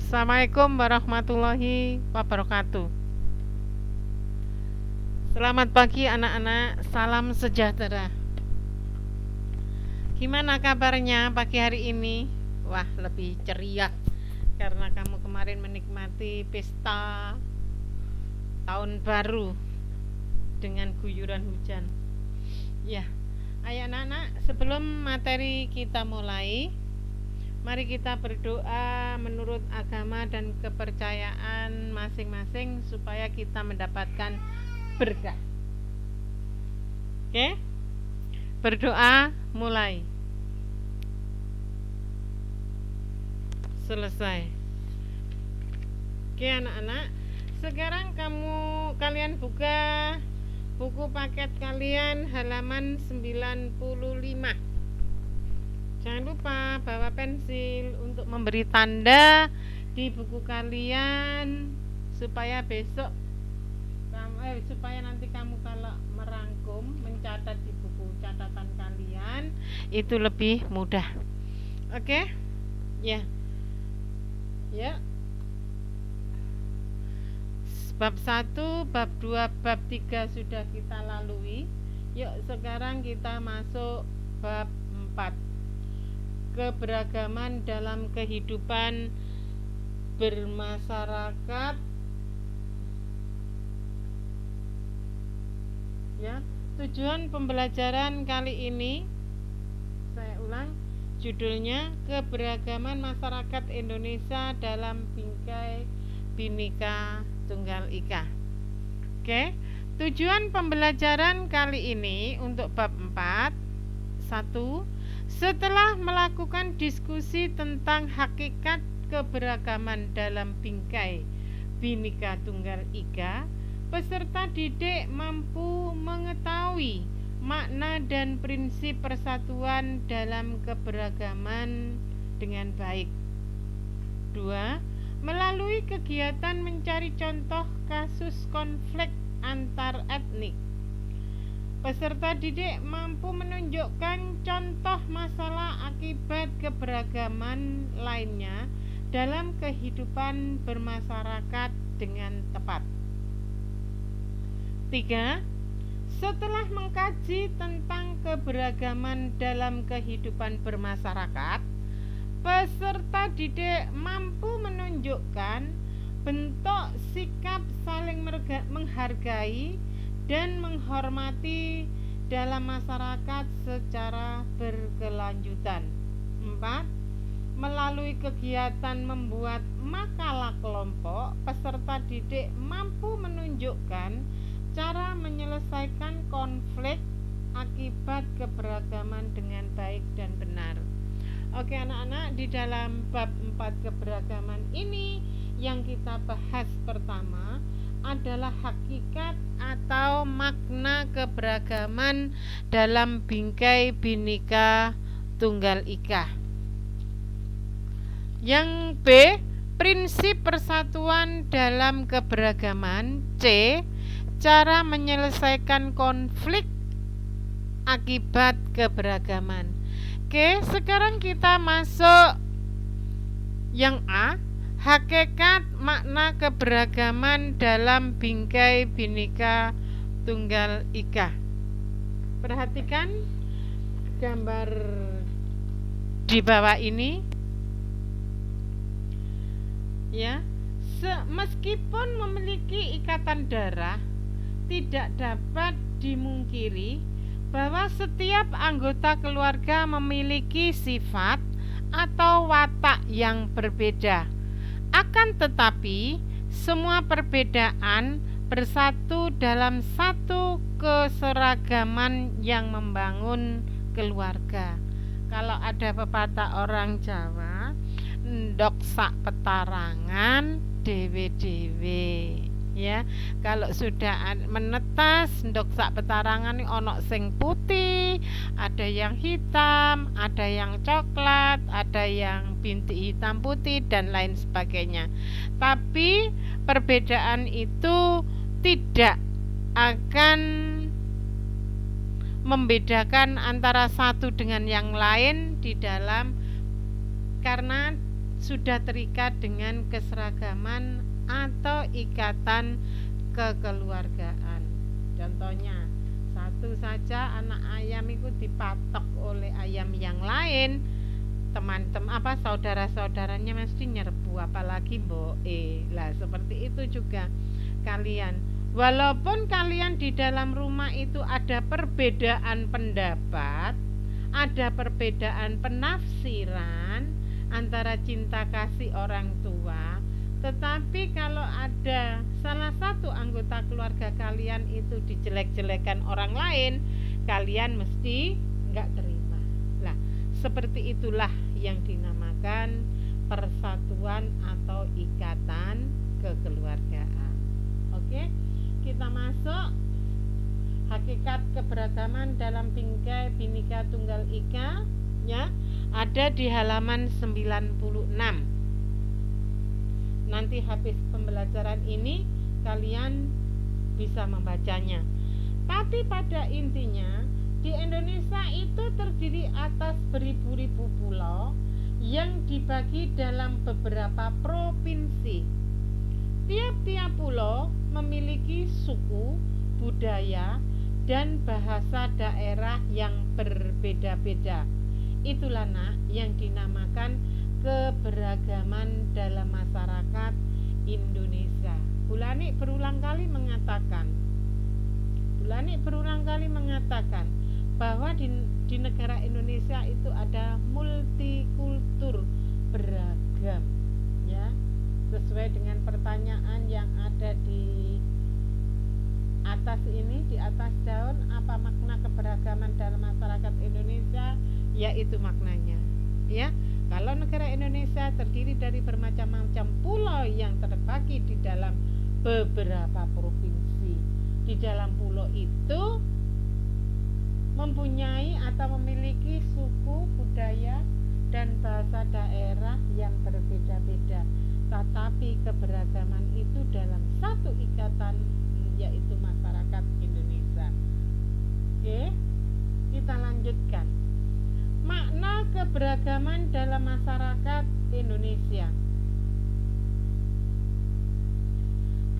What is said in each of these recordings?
Assalamualaikum warahmatullahi wabarakatuh. Selamat pagi anak-anak, salam sejahtera. Gimana kabarnya pagi hari ini? Wah, lebih ceria karena kamu kemarin menikmati pesta tahun baru dengan guyuran hujan. Ya, ayo anak-anak, sebelum materi kita mulai, mari kita berdoa menurut agama dan kepercayaan masing-masing supaya kita mendapatkan berkah. Oke? Berdoa mulai. Selesai. Oke anak-anak, sekarang kalian buka buku paket kalian halaman 95. Jangan lupa bawa pensil untuk memberi tanda di buku kalian supaya supaya nanti kamu kalau merangkum, mencatat di buku catatan kalian itu lebih mudah. Oke? Ya. Ya. Bab 1, bab 2, bab 3 sudah kita lalui. Yuk sekarang kita masuk bab 4. Keberagaman dalam kehidupan bermasyarakat. Ya, tujuan pembelajaran kali ini, saya ulang, judulnya Keberagaman Masyarakat Indonesia dalam Bingkai Bhinneka Tunggal Ika. Oke, tujuan pembelajaran kali ini untuk bab 4. 1. Setelah melakukan diskusi tentang hakikat keberagaman dalam Bingkai Bhinneka Tunggal Ika, peserta didik mampu mengetahui makna dan prinsip persatuan dalam keberagaman dengan baik. 2. Melalui kegiatan mencari contoh kasus konflik antar etnik, peserta didik mampu menunjukkan contoh masalah akibat keberagaman lainnya dalam kehidupan bermasyarakat dengan tepat. 3. Setelah mengkaji tentang keberagaman dalam kehidupan bermasyarakat, peserta didik mampu menunjukkan bentuk sikap saling menghargai dan menghormati dalam masyarakat secara berkelanjutan. 4. Melalui kegiatan membuat makalah kelompok, peserta didik mampu menunjukkan cara menyelesaikan konflik akibat keberagaman dengan baik dan benar. Oke anak-anak, di dalam bab 4 keberagaman ini yang kita bahas pertama adalah hakikat atau makna keberagaman dalam Bingkai Bhinneka Tunggal Ika. Yang B, prinsip persatuan dalam keberagaman. C, cara menyelesaikan konflik akibat keberagaman. Oke, sekarang kita masuk yang A, hakikat makna keberagaman dalam Bingkai Bhinneka Tunggal Ika. Perhatikan gambar di bawah ini. Ya, meskipun memiliki ikatan darah, tidak dapat dimungkiri bahwa setiap anggota keluarga memiliki sifat atau watak yang berbeda. Akan tetapi, semua perbedaan bersatu dalam satu keseragaman yang membangun keluarga. Kalau ada pepatah orang Jawa, ndok sak petarangan dewe-dewe. Ya, kalau sudah menetas ndok sak petarangan ono sing putih, ada yang hitam, ada yang coklat, ada yang bintik hitam putih dan lain sebagainya. Tapi perbedaan itu tidak akan membedakan antara satu dengan yang lain di dalam, karena sudah terikat dengan keseragaman atau ikatan kekeluargaan. Contohnya, satu saja anak ayam itu dipatok oleh ayam yang lain, teman-teman saudara-saudaranya mesti nyerbu, apalagi mboke. Lah seperti itu juga kalian. Walaupun kalian di dalam rumah itu ada perbedaan pendapat, ada perbedaan penafsiran antara cinta kasih orang tua, tetapi kalau ada salah satu anggota keluarga kalian itu dijelek-jelekan orang lain, kalian mesti nggak terima. Lah, seperti itulah yang dinamakan persatuan atau ikatan kekeluargaan. Oke, kita masuk hakikat keberagaman dalam bingkai Bhinneka Tunggal Ika, ya, ada di halaman 96. Nanti habis pembelajaran ini kalian bisa membacanya. Tapi pada intinya di Indonesia itu terdiri atas beribu-ribu pulau yang dibagi dalam beberapa provinsi. Tiap-tiap pulau memiliki suku, budaya, dan bahasa daerah yang berbeda-beda. Itulah yang dinamakan keberagaman dalam masyarakat Indonesia. Bulani berulang kali mengatakan bahwa di negara Indonesia itu ada multikultur, beragam, ya, sesuai dengan pertanyaan yang ada di atas ini, di atas daun, apa makna keberagaman dalam masyarakat Indonesia? Yaitu maknanya, ya, kalau negara Indonesia terdiri dari bermacam-macam pulau yang terbagi di dalam beberapa provinsi. Di dalam pulau itu mempunyai atau memiliki suku, budaya, dan bahasa daerah yang berbeda-beda. Tetapi keberagaman itu dalam satu ikatan, yaitu masyarakat Indonesia. Oke, kita lanjutkan. Makna keberagaman dalam masyarakat Indonesia.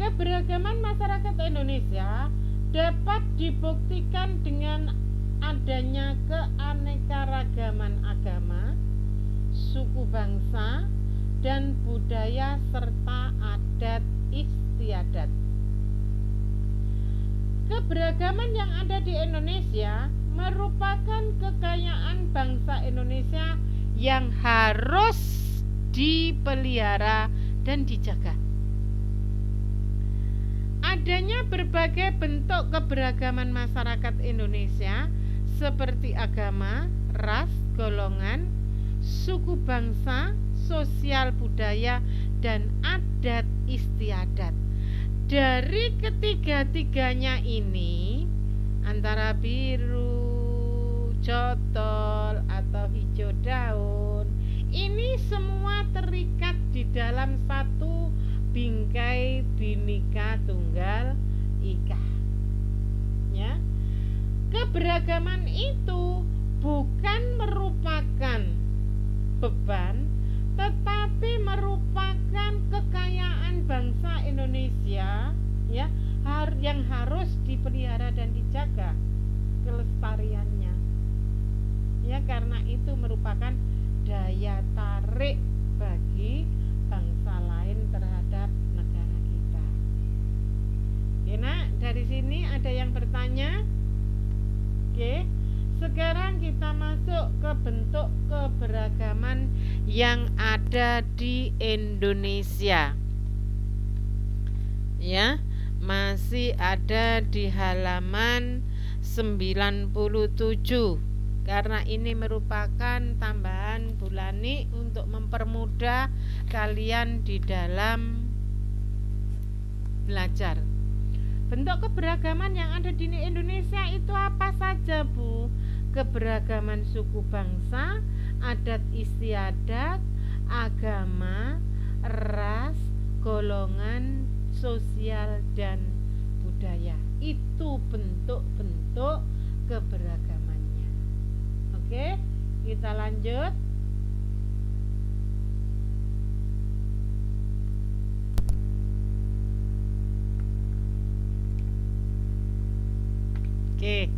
Keberagaman masyarakat Indonesia dapat dibuktikan dengan adanya keanekaragaman agama, suku bangsa, dan budaya serta adat istiadat. Keberagaman yang ada di Indonesia merupakan kekayaan bangsa Indonesia yang harus dipelihara dan dijaga. Adanya berbagai bentuk keberagaman masyarakat Indonesia seperti agama, ras, golongan, suku bangsa, sosial budaya, dan adat istiadat. Dari ketiga-tiganya ini, antara biru, cotol, atau hijau daun, ini semua terikat di dalam satu bingkai Bhinneka Tunggal Ika. Ya, keberagaman itu bukan merupakan beban, tetapi merupakan kekayaan bangsa Indonesia, ya, yang harus dipelihara dan dijaga kelestariannya, ya, karena itu merupakan daya tarik bagi bangsa lain terhadap negara kita. Ya, nak, dari sini ada yang bertanya? Oke, sekarang kita masuk ke bentuk keberagaman yang ada di Indonesia. Ya, masih ada di halaman 97. Karena ini merupakan tambahan Bulani untuk mempermudah kalian di dalam belajar. Bentuk keberagaman yang ada di Indonesia itu apa saja, Bu? Keberagaman suku bangsa, adat istiadat, agama, ras, golongan, sosial, dan budaya. Itu bentuk-bentuk keberagamannya. Oke, kita lanjut. Oke.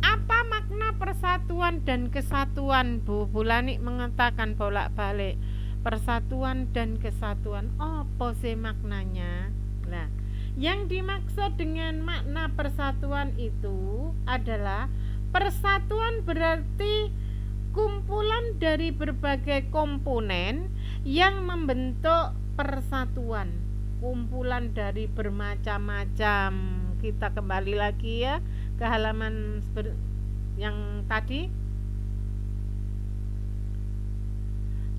Apa makna persatuan dan kesatuan? Bu Bulani mengatakan bolak-balik persatuan dan kesatuan. Apa sih maknanya? Nah, yang dimaksud dengan makna persatuan itu adalah persatuan berarti kumpulan dari berbagai komponen yang membentuk persatuan. Kumpulan dari bermacam-macam. Kita kembali lagi ya ke halaman yang tadi,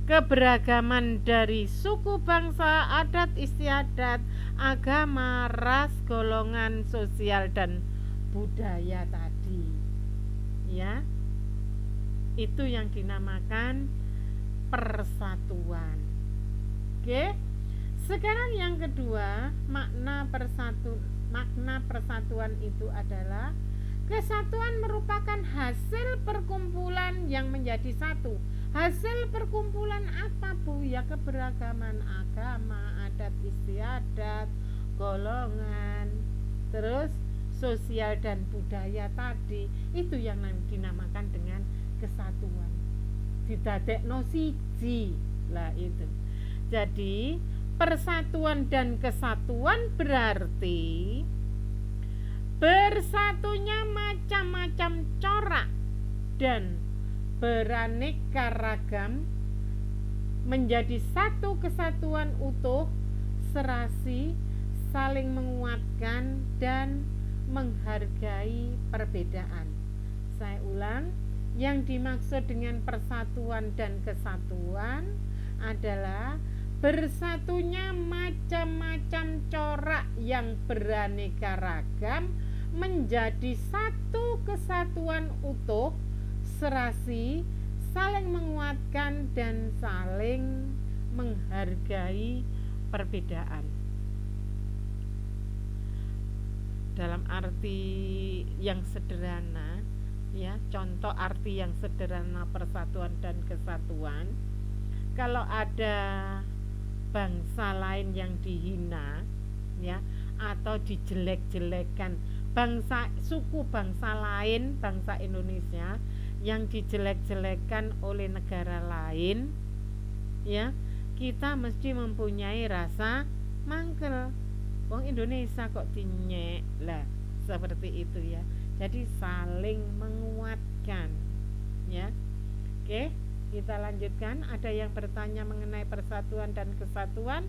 keberagaman dari suku, bangsa, adat istiadat, agama, ras, golongan sosial dan budaya tadi ya, itu yang dinamakan persatuan. Oke, sekarang yang kedua, makna persatuan itu adalah kesatuan merupakan hasil perkumpulan yang menjadi satu. Hasil perkumpulan apa, Bu? Ya keberagaman agama, adat istiadat, golongan, terus sosial dan budaya tadi. Itu yang dinamakan dengan kesatuan. Didadekno siji. Lah itu. Jadi persatuan dan kesatuan berarti bersatunya macam-macam corak dan beraneka ragam menjadi satu kesatuan utuh, serasi, saling menguatkan dan menghargai perbedaan. Saya ulang, yang dimaksud dengan persatuan dan kesatuan adalah bersatunya macam-macam corak yang beraneka ragam menjadi satu kesatuan utuh, serasi, saling menguatkan dan saling menghargai perbedaan. Dalam arti yang sederhana ya, contoh arti yang sederhana persatuan dan kesatuan, kalau ada bangsa lain yang dihina ya atau dijelek-jelekan, suku bangsa lain, bangsa Indonesia yang dijelek-jelekan oleh negara lain ya, kita mesti mempunyai rasa mangkel. Wong Indonesia kok dinyek lah, seperti itu ya. Jadi saling menguatkan ya. Oke, kita lanjutkan. Ada yang bertanya mengenai persatuan dan kesatuan?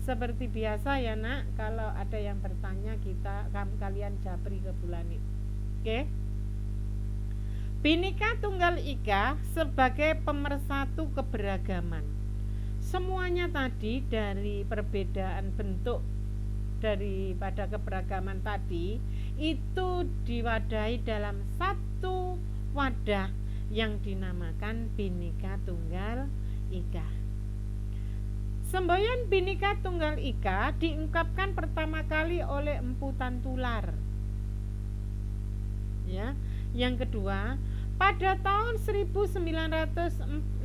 Seperti biasa ya nak, kalau ada yang bertanya kalian japri ke Bulani. Oke. Bhinneka Tunggal Ika sebagai pemersatu keberagaman. Semuanya tadi dari perbedaan bentuk daripada keberagaman tadi itu diwadahi dalam satu wadah yang dinamakan Bhinneka Tunggal Ika. Semboyan Bhinneka Tunggal Ika diungkapkan pertama kali oleh Empu Tantular. Ya, yang kedua, pada tahun 1951,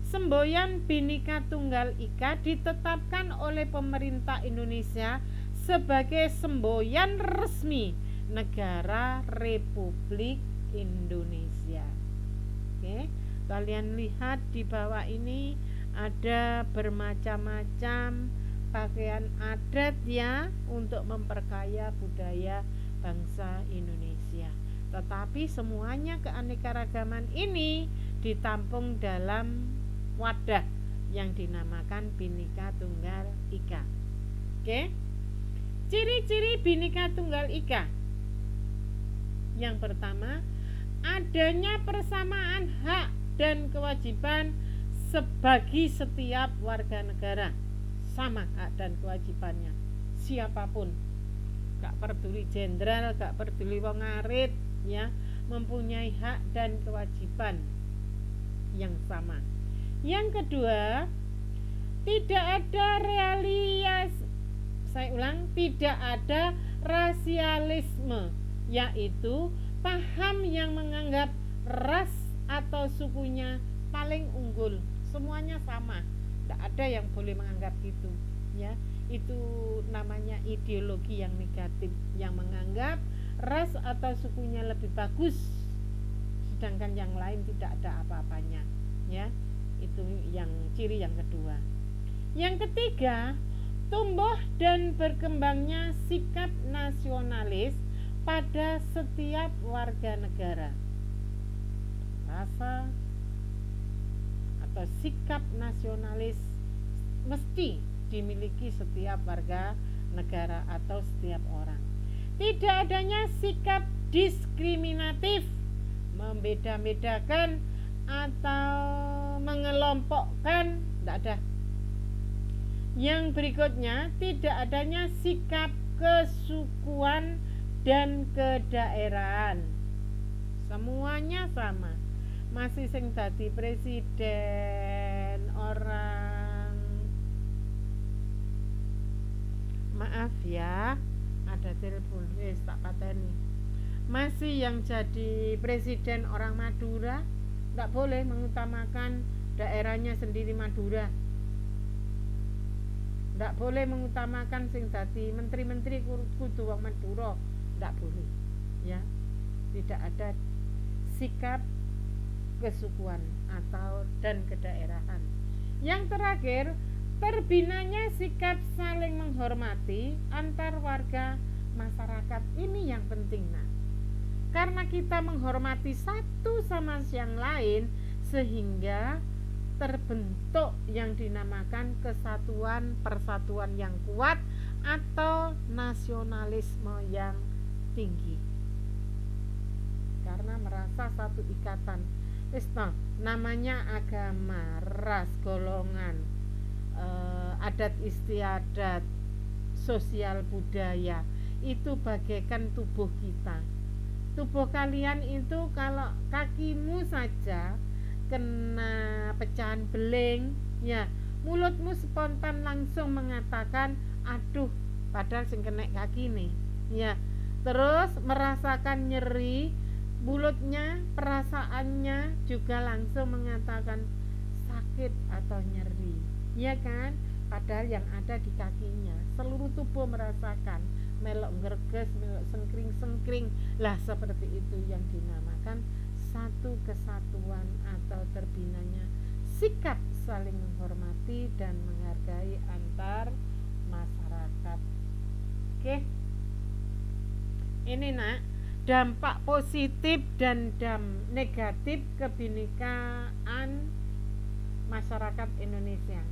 semboyan Bhinneka Tunggal Ika ditetapkan oleh pemerintah Indonesia sebagai semboyan resmi negara Republik Indonesia. Oke, kalian lihat di bawah ini ada bermacam-macam pakaian adat ya untuk memperkaya budaya bangsa Indonesia. Tetapi semuanya keanekaragaman ini ditampung dalam wadah yang dinamakan Bhinneka Tunggal Ika. Oke. Ciri-ciri Bhinneka Tunggal Ika. Yang pertama, adanya persamaan hak dan kewajiban sebagi setiap warga negara, sama hak dan kewajibannya siapapun, gak peduli jenderal, gak peduli wong arit ya, mempunyai hak dan kewajiban yang sama. Yang kedua, tidak ada tidak ada rasialisme, yaitu paham yang menganggap ras atau sukunya paling unggul. Semuanya sama, tidak ada yang boleh menganggap gitu ya. Itu namanya ideologi yang negatif, yang menganggap ras atau sukunya lebih bagus, sedangkan yang lain tidak ada apa-apanya, ya. Itu yang ciri yang kedua. Yang ketiga, tumbuh dan berkembangnya sikap nasionalis pada setiap warga negara. Rasa atau sikap nasionalis mesti dimiliki setiap warga negara atau setiap orang. Tidak adanya sikap diskriminatif, membeda-bedakan atau mengelompokkan, tidak ada. Yang berikutnya, tidak adanya sikap kesukuan dan kedaerahan. Semuanya sama. Masih sing dadi presiden orang, maaf ya, ada telepon, tak pateni. Masih yang jadi presiden orang Madura, tidak boleh mengutamakan daerahnya sendiri Madura. Tidak boleh mengutamakan sing dadi menteri-menteri kudu wong Madura, tidak boleh, ya. Tidak ada sikap kesukuan atau dan kedaerahan. Yang terakhir, terbinanya sikap saling menghormati antar warga masyarakat. Ini yang penting, nah. Karena kita menghormati satu sama yang lain, sehingga terbentuk yang dinamakan kesatuan persatuan yang kuat atau nasionalisme yang tinggi. Karena merasa satu ikatan. Namanya agama, ras, golongan, adat istiadat, sosial budaya, itu bagaikan tubuh kita. Tubuh kalian itu kalau kakimu saja kena pecahan beling, ya, mulutmu spontan langsung mengatakan aduh, padahal sing kena kaki nih, ya. Terus merasakan nyeri, mulutnya, perasaannya juga langsung mengatakan sakit atau nyeri, ya kan? Padahal yang ada di kakinya, seluruh tubuh merasakan, melok ngerges, melok sengkring-sengkring. Lah seperti itu yang dinamakan satu kesatuan atau terbinanya sikap saling menghormati dan menghargai antar masyarakat. Oke. Ini nak, dampak positif dan negatif kebinekaan masyarakat Indonesia.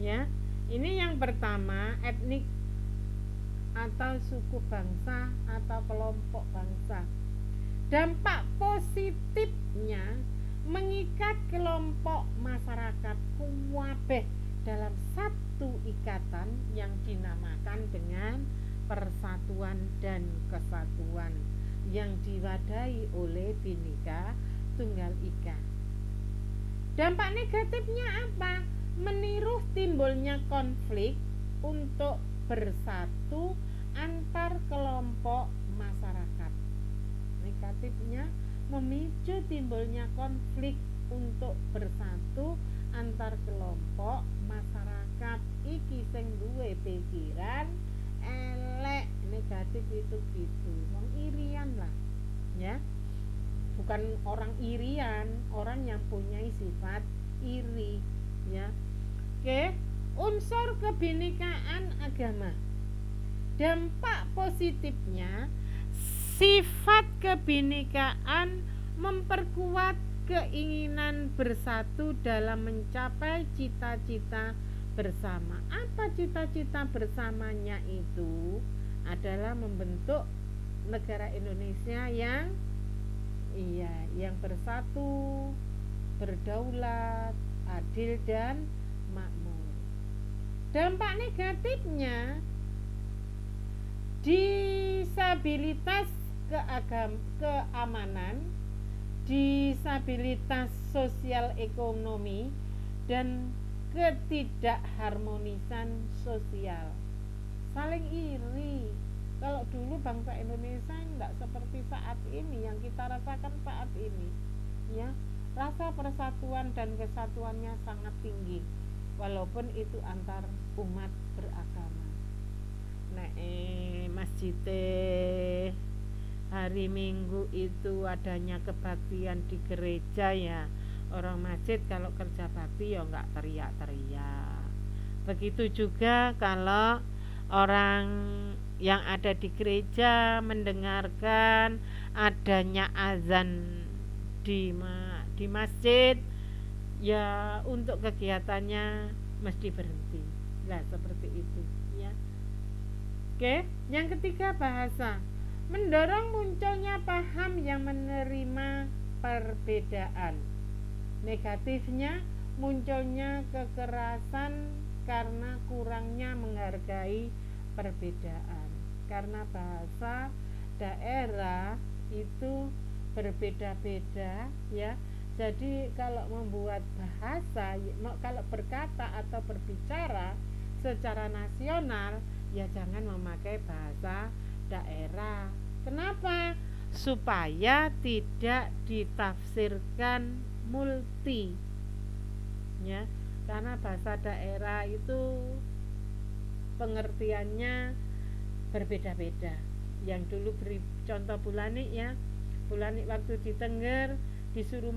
Ya, ini yang pertama, etnik atau suku bangsa atau kelompok bangsa. Dampak positifnya mengikat kelompok masyarakat kuwabeh dalam satu ikatan yang dinamakan dengan persatuan dan kesatuan yang diwadahi oleh Bhinneka Tunggal Ika. Dampak negatifnya apa? Meniru timbulnya konflik untuk bersatu antar kelompok masyarakat. Negatifnya memicu timbulnya konflik untuk bersatu antar kelompok masyarakat. Iki sing duwe pikiran elek, negatif itu gitu, wong irian lah, ya. Bukan orang irian, orang yang punya sifat iri, ya. Oke, unsur kebinekaan agama. Dampak positifnya, sifat kebinekaan memperkuat keinginan bersatu dalam mencapai cita-cita bersama. Apa cita-cita bersamanya itu? Adalah membentuk negara Indonesia yang bersatu, berdaulat, adil dan makmur. Dampak negatifnya, disabilitas keamanan, disabilitas sosial ekonomi, dan ketidakharmonisan sosial. Saling iri. Kalau dulu bangsa Indonesia tidak seperti saat ini yang kita rasakan saat ini, ya. Rasa persatuan dan kesatuannya sangat tinggi, walaupun itu antar umat beragama. Nah, Mas masjid hari Minggu itu adanya kebaktian di gereja, ya orang masjid kalau kerja bakti ya nggak teriak-teriak. Begitu juga kalau orang yang ada di gereja mendengarkan adanya azan di masjid, ya untuk kegiatannya mesti berhenti. Lah seperti itu, ya. Oke, yang ketiga bahasa. Mendorong munculnya paham yang menerima perbedaan. Negatifnya munculnya kekerasan karena kurangnya menghargai perbedaan. Karena bahasa daerah itu berbeda-beda, ya. Jadi kalau membuat bahasa, kalau berkata atau berbicara secara nasional, ya jangan memakai bahasa daerah. Kenapa? Supaya tidak ditafsirkan multi, ya. Karena bahasa daerah itu pengertiannya berbeda-beda. Yang dulu beri contoh Bulani, ya. Bulani waktu di Tengger disuruh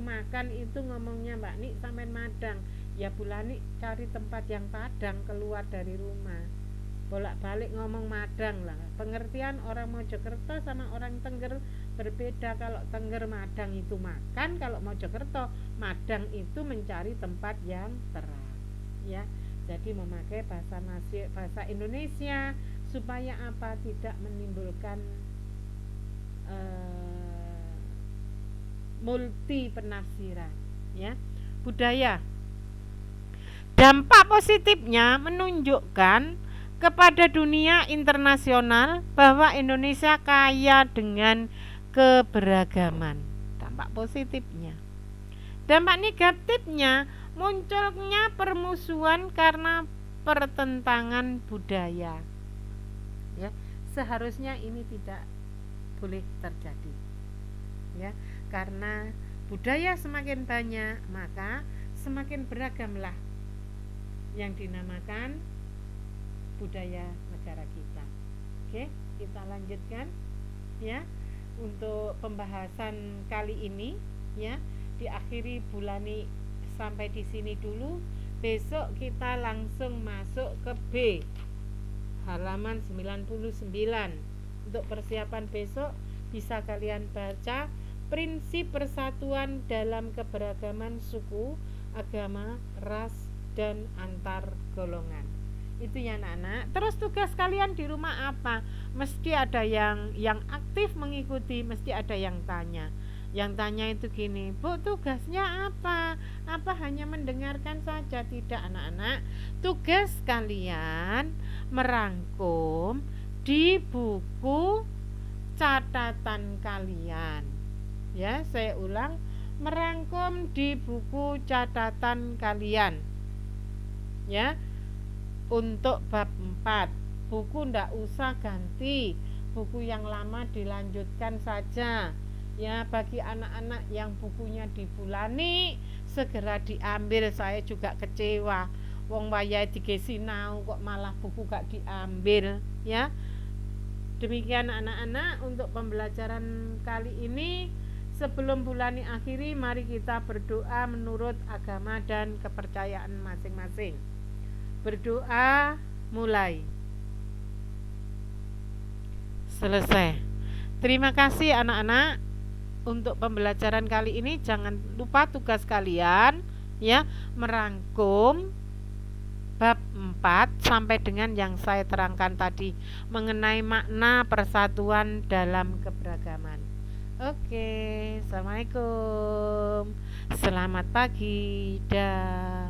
makan itu ngomongnya Mbak Nik sampean Madang, ya Bulani cari tempat yang Padang, keluar dari rumah, bolak-balik ngomong Madang lah. Pengertian orang Mojokerto sama orang Tengger berbeda. Kalau Tengger Madang itu makan, kalau Mojokerto Madang itu mencari tempat yang terang, ya. Jadi memakai bahasa Indonesia supaya apa? Tidak menimbulkan multi penafsiran, ya. Budaya. Dampak positifnya menunjukkan kepada dunia internasional bahwa Indonesia kaya dengan keberagaman. Dampak positifnya. Dampak negatifnya munculnya permusuhan karena pertentangan budaya. Ya, seharusnya ini tidak boleh terjadi. Ya, karena budaya semakin banyak, maka semakin beragamlah yang dinamakan budaya negara kita. Oke, kita lanjutkan, ya. Untuk pembahasan kali ini, ya, diakhiri Bulani sampai di sini dulu. Besok kita langsung masuk ke B, halaman 99. Untuk persiapan besok bisa kalian baca prinsip persatuan dalam keberagaman suku, agama, ras, dan antar golongan. Itu ya anak-anak. Terus tugas kalian di rumah apa? Mesti ada yang aktif mengikuti, mesti ada yang tanya. Yang tanya itu gini, Bu, tugasnya apa? Apa hanya mendengarkan saja? Tidak anak-anak. Tugas kalian merangkum di buku catatan kalian. Ya, saya ulang, merangkum di buku catatan kalian. Ya, untuk bab 4, buku ndak usah ganti, buku yang lama dilanjutkan saja. Ya, bagi anak-anak yang bukunya di Bulani segera diambil. Saya juga kecewa, wong wayahe digesinau kok malah buku gak diambil, ya. Demikian anak-anak untuk pembelajaran kali ini. Sebelum Bulani akhiri, mari kita berdoa menurut agama dan kepercayaan masing-masing. Berdoa mulai. Selesai. Terima kasih anak-anak untuk pembelajaran kali ini. Jangan lupa tugas kalian, ya, merangkum bab 4 sampai dengan yang saya terangkan tadi mengenai makna persatuan dalam keberagaman. Oke, assalamualaikum, selamat pagi, dah.